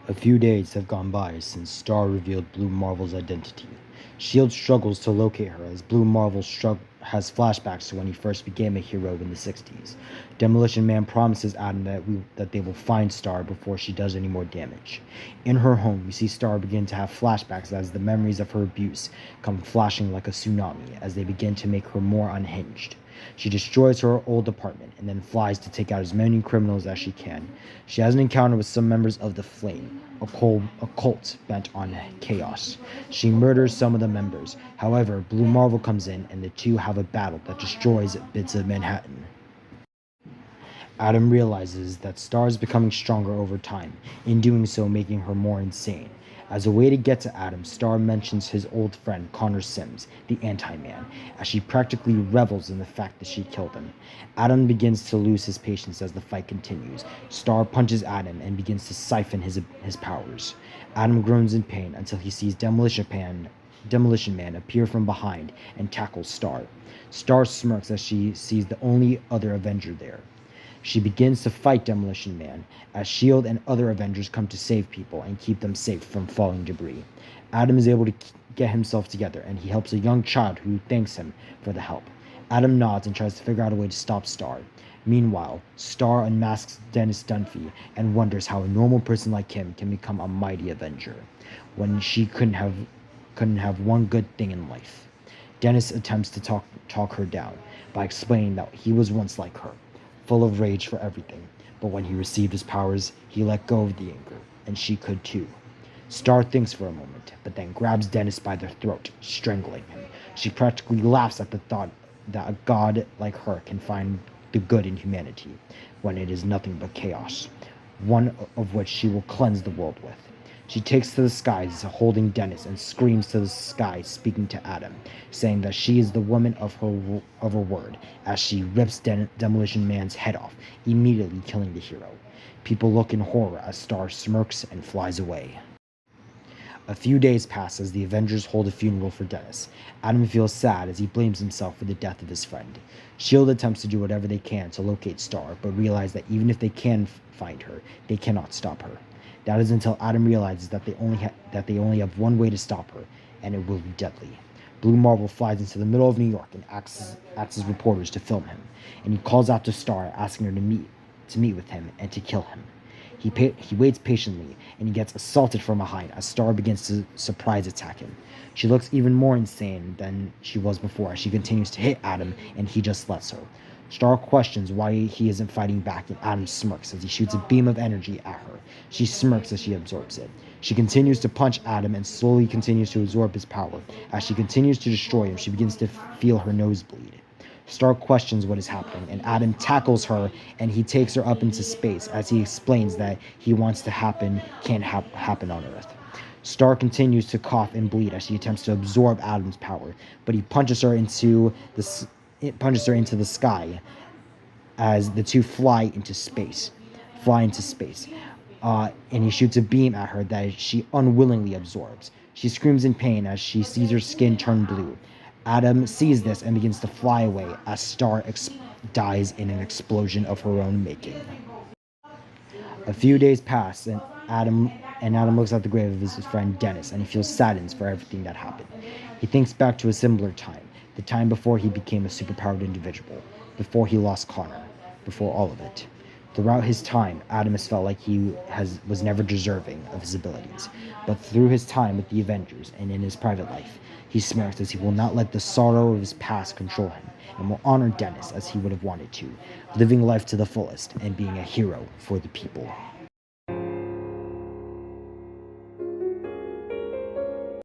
A few days have gone by since Star revealed Blue Marvel's identity. SHIELD struggles to locate her as Blue Marvel has flashbacks to when he first became a hero in the 60s. Demolition Man promises Adam that they will find Star before she does any more damage. In her home, we see Star begin to have flashbacks as the memories of her abuse come flashing like a tsunami as they begin to make her more unhinged. She destroys her old apartment and then flies to take out as many criminals as she can. She has an encounter with some members of the Flame, a cult bent on chaos. She murders some of the members. However, Blue Marvel comes in and the two have a battle that destroys bits of Manhattan. Adam realizes that Star is becoming stronger over time, in doing so making her more insane. As a way to get to Adam, Star mentions his old friend Connor Sims, the Anti-Man, as she practically revels in the fact that she killed him. Adam begins to lose his patience as the fight continues. Star punches Adam and begins to siphon his powers. Adam groans in pain until he sees Demolition Man appear from behind and tackles Star. Star smirks as she sees the only other Avenger there. She begins to fight Demolition Man as S.H.I.E.L.D. and other Avengers come to save people and keep them safe from falling debris. Adam is able to get himself together and he helps a young child who thanks him for the help. Adam nods and tries to figure out a way to stop Star. Meanwhile, Star unmasks Dennis Dunphy and wonders how a normal person like him can become a mighty Avenger when she couldn't have one good thing in life. Dennis attempts to talk her down by explaining that he was once like her, full of rage for everything, but when he received his powers, he let go of the anger, and she could too. Star thinks for a moment, but then grabs Dennis by the throat, strangling him. She practically laughs at the thought that a god like her can find the good in humanity, when it is nothing but chaos, one of which she will cleanse the world with. She takes to the skies, holding Dennis, and screams to the sky, speaking to Adam, saying that she is the woman of her word, as she rips Demolition Man's head off, immediately killing the hero. People look in horror as Star smirks and flies away. A few days pass as the Avengers hold a funeral for Dennis. Adam feels sad as he blames himself for the death of his friend. S.H.I.E.L.D. attempts to do whatever they can to locate Star, but realize that even if they can find her, they cannot stop her. That is until Adam realizes that they only have one way to stop her, and it will be deadly. Blue Marvel flies into the middle of New York and acts as reporters to film him, and he calls out to Star, asking her to meet with him and to kill him. He waits patiently, and he gets assaulted from behind as Star begins to surprise attack him. She looks even more insane than she was before as she continues to hit Adam, and he just lets her. Star questions why he isn't fighting back, and Adam smirks as he shoots a beam of energy at her. She smirks as she absorbs it. She continues to punch Adam and slowly continues to absorb his power. As she continues to destroy him, she begins to feel her nose bleed. Star questions what is happening, and Adam tackles her, and he takes her up into space as he explains that he wants to can't happen on Earth. Star continues to cough and bleed as she attempts to absorb Adam's power, but he punches her into the sky as the two fly into space. And he shoots a beam at her that she unwillingly absorbs. She screams in pain as she sees her skin turn blue. Adam sees this and begins to fly away as Star dies in an explosion of her own making. A few days pass, and Adam looks at the grave of his friend Dennis, and he feels saddened for everything that happened. He thinks back to a similar time, the time before he became a superpowered individual, before he lost Connor, before all of it. Throughout his time, Adam has felt like he was never deserving of his abilities, but through his time with the Avengers and in his private life, he smirks as he will not let the sorrow of his past control him, and will honor Dennis as he would have wanted to, living life to the fullest and being a hero for the people.